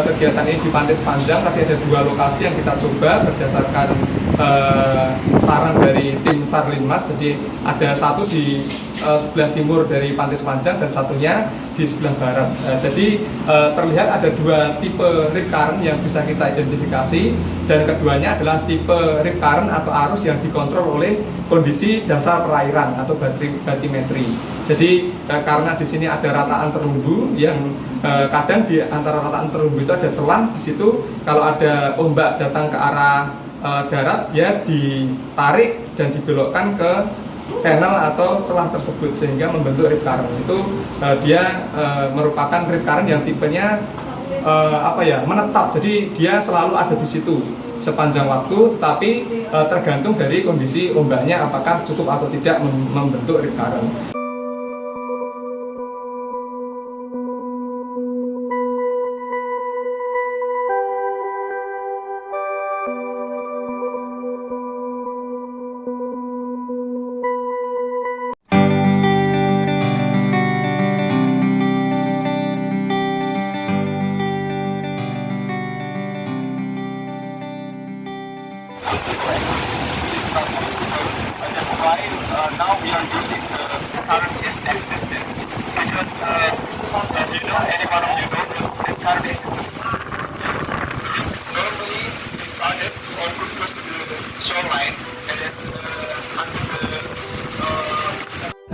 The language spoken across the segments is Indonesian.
kegiatan ini di Pantai Sepanjang. Tadi ada 2 lokasi yang kita coba berdasarkan saran dari tim Sarlinmas. Jadi ada satu di sebelah timur dari Pantai Sepanjang dan satunya di sebelah barat. Jadi terlihat ada 2 tipe rip current yang bisa kita identifikasi, dan keduanya adalah tipe rip current atau arus yang dikontrol oleh kondisi dasar perairan atau batimetri. Jadi karena di sini ada rataan terumbu yang kadang di antara rataan terumbu itu ada celah. Di situ kalau ada ombak datang ke arah darat, dia ditarik dan dibelokkan ke channel atau celah tersebut sehingga membentuk rip current. Itu dia merupakan rip current yang tipenya menetap. Jadi dia selalu ada di situ sepanjang waktu, tetapi tergantung dari kondisi ombaknya apakah cukup atau tidak membentuk rip current. Now we are using the current STS system because any one of you know the current is normally started or close to the shoreline and then until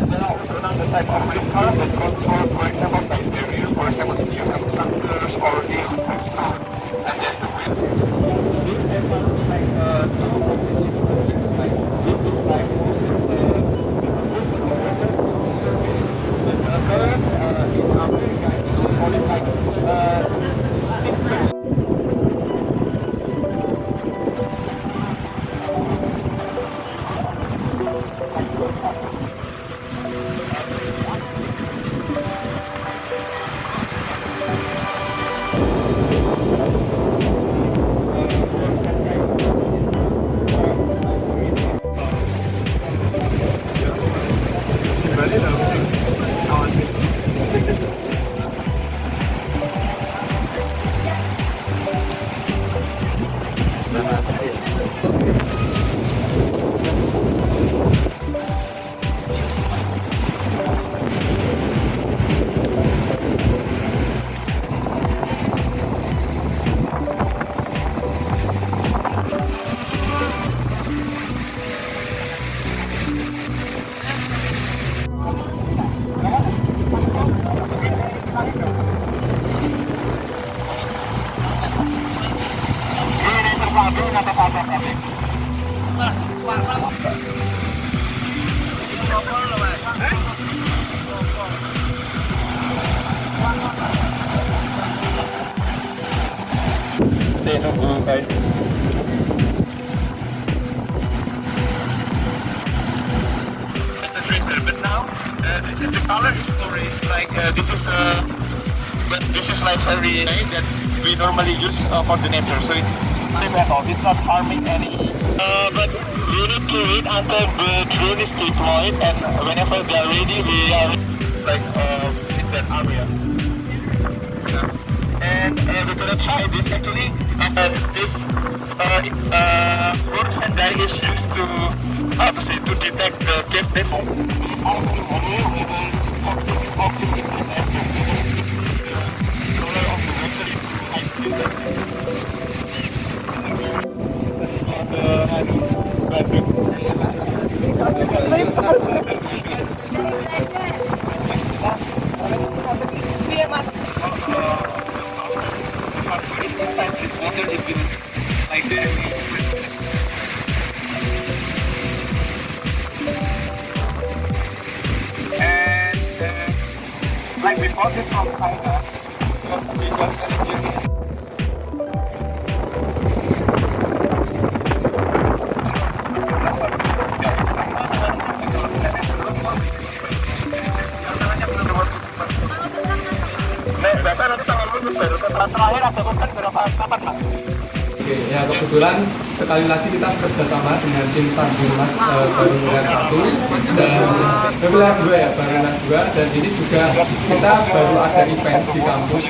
there are also another type of rip current that control, for example, by the rear, for example, if you have structures or the and then the wind. This looks like this is like in America, you call it like but now this is the color is orange. Like this is like very nice that we normally use for the nature. So it's safe at all. It's not harming any. But we need to wait until the drone is deployed, and whenever they are ready, we are like in that area. And we're gonna try this actually. This fluorescent dye is used to detect the cave depot. Something is happening in the color of the inside this water it will like and like we bought this from China because we got very biasa nanti tanggal baru terakhir ada konten berapa kapan Pak? Oke, ya kebetulan sekali lagi kita bekerjasama dengan tim Sarlimas baru wilayah 1 dan wilayah 2 ya, baru wilayah 2, dan ini juga kita baru ada event di kampus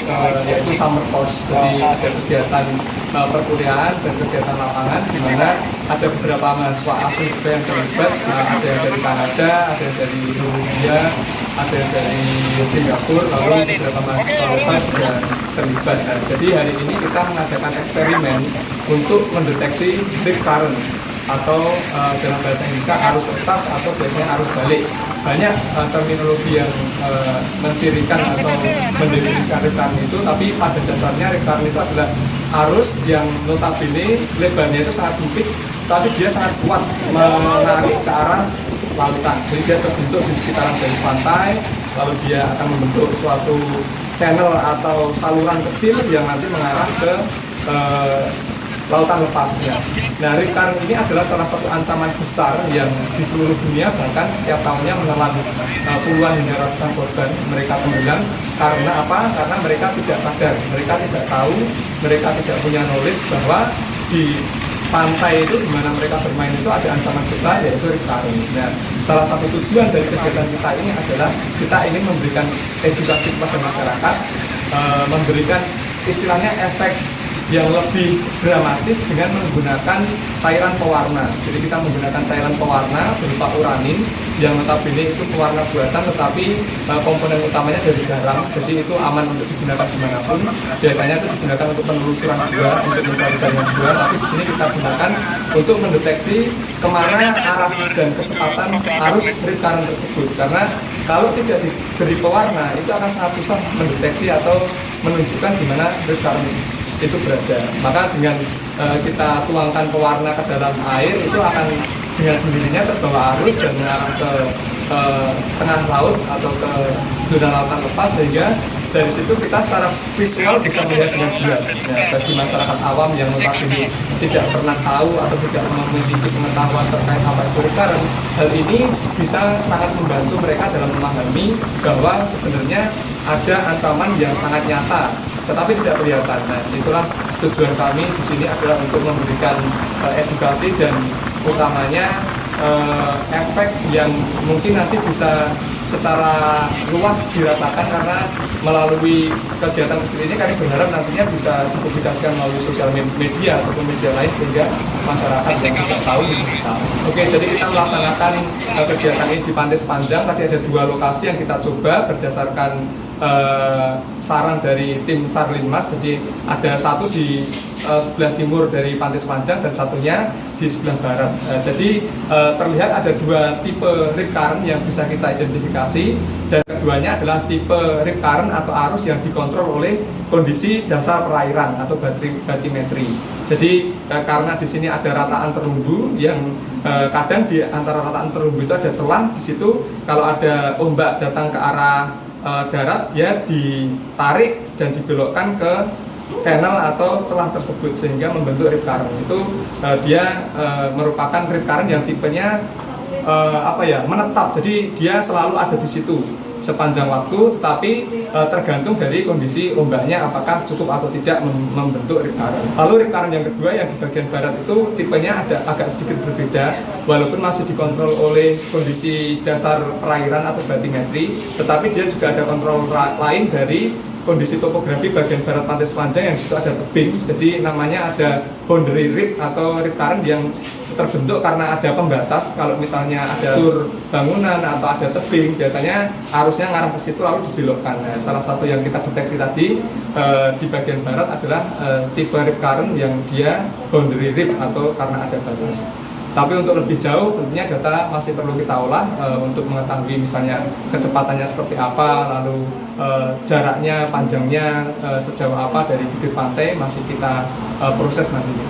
yaitu Summer Course. Jadi ada kegiatan perkuliahan dan kegiatan lapangan di mana ada beberapa mahasiswa asing juga yang terlibat, ada yang dari Kanada, ada yang dari Indonesia, ada yang dari Singapura, lalu beberapa mahasiswa lokal juga terlibat. Jadi hari ini kita mengadakan eksperimen untuk mendeteksi rip current atau dalam bahasa Indonesia arus lepas atau biasanya arus balik. Banyak terminologi yang mencirikan atau mendefinisikan rip current itu, tapi pada dasarnya rip current itu adalah arus yang notabene lebarnya itu sangat sempit, tapi dia sangat kuat menarik ke arah lautan. Jadi dia terbentuk di sekitaran garis pantai, lalu dia akan membentuk suatu channel atau saluran kecil yang nanti mengarah ke lautan lepasnya. Nah, rip current ini adalah salah satu ancaman besar yang di seluruh dunia, bahkan setiap tahunnya menelan puluhan hingga ratusan korban mereka tenggelam. Karena apa? Karena mereka tidak sadar, mereka tidak tahu, mereka tidak punya knowledge bahwa di pantai itu di mana mereka bermain itu ada ancaman besar, yaitu rip current. Nah, salah satu tujuan dari kegiatan kita ini adalah kita ingin memberikan edukasi kepada masyarakat, memberikan istilahnya efek yang lebih dramatis dengan menggunakan cairan pewarna. Jadi kita menggunakan cairan pewarna berupa uranin yang notabene itu pewarna buatan, tetapi komponen utamanya dari garam. Jadi itu aman untuk digunakan dimanapun. Biasanya itu digunakan untuk penelusuran gua, untuk mencari jaringan gua. Tapi di sini kita gunakan untuk mendeteksi kemana arah dan kecepatan arus rip current tersebut. Karena kalau tidak diberi pewarna itu akan sangat susah mendeteksi atau menunjukkan di mana rip current itu berada. Maka dengan kita tuangkan pewarna ke dalam air, itu akan dengan sendirinya terbawa arus dan mengarah ke tengah laut atau ke zona lautan lepas, sehingga dari situ kita secara visual bisa melihat dengan jelas. Nah, bagi masyarakat awam yang notabene tidak pernah tahu atau tidak memiliki pengetahuan terkait apa itu rip current, hal ini bisa sangat membantu mereka dalam memahami bahwa sebenarnya ada ancaman yang sangat nyata tetapi tidak kelihatan. Nah, itulah tujuan kami di sini adalah untuk memberikan edukasi dan utamanya efek yang mungkin nanti bisa secara luas dirasakan, karena melalui kegiatan kecil ini kami berharap nantinya bisa dipublikasikan melalui sosial media ataupun media lain sehingga masyarakat yang tidak tahu bisa tahu. Oke, jadi kita melaksanakan kegiatan ini di Pantai Sepanjang. Tadi ada 2 lokasi yang kita coba berdasarkan saran dari tim Sarlimas. Jadi ada satu di sebelah timur dari Pantai Sepanjang dan satunya di sebelah barat. Jadi terlihat ada 2 tipe rip current yang bisa kita identifikasi, dan keduanya adalah tipe rip current atau arus yang dikontrol oleh kondisi dasar perairan atau batimetri. Jadi karena di sini ada rataan terumbu yang kadang di antara rataan terumbu itu ada celah. Di situ kalau ada ombak datang ke arah darat, dia ditarik dan dibelokkan ke channel atau celah tersebut sehingga membentuk rip current. Itu dia merupakan rip current yang tipenya menetap. Jadi dia selalu ada di situ sepanjang waktu, tetapi tergantung dari kondisi ombaknya apakah cukup atau tidak membentuk rip current. Lalu rip current yang kedua yang di bagian barat itu tipenya agak sedikit berbeda, walaupun masih dikontrol oleh kondisi dasar perairan atau batimetri, tetapi dia juga ada kontrol lain dari kondisi topografi bagian barat Pantai Sepanjang yang disitu ada tebing. Jadi namanya ada boundary rip atau rip current yang terbentuk karena ada pembatas. Kalau misalnya ada tur bangunan atau ada tebing, biasanya arusnya ngarah ke situ lalu dibelokkan. Nah, salah satu yang kita deteksi tadi di bagian barat adalah tipe rip current yang dia boundary rip atau karena ada batas. Tapi untuk lebih jauh tentunya data masih perlu kita olah untuk mengetahui misalnya kecepatannya seperti apa, lalu jaraknya, panjangnya sejauh apa dari bibir pantai masih kita proses nantinya.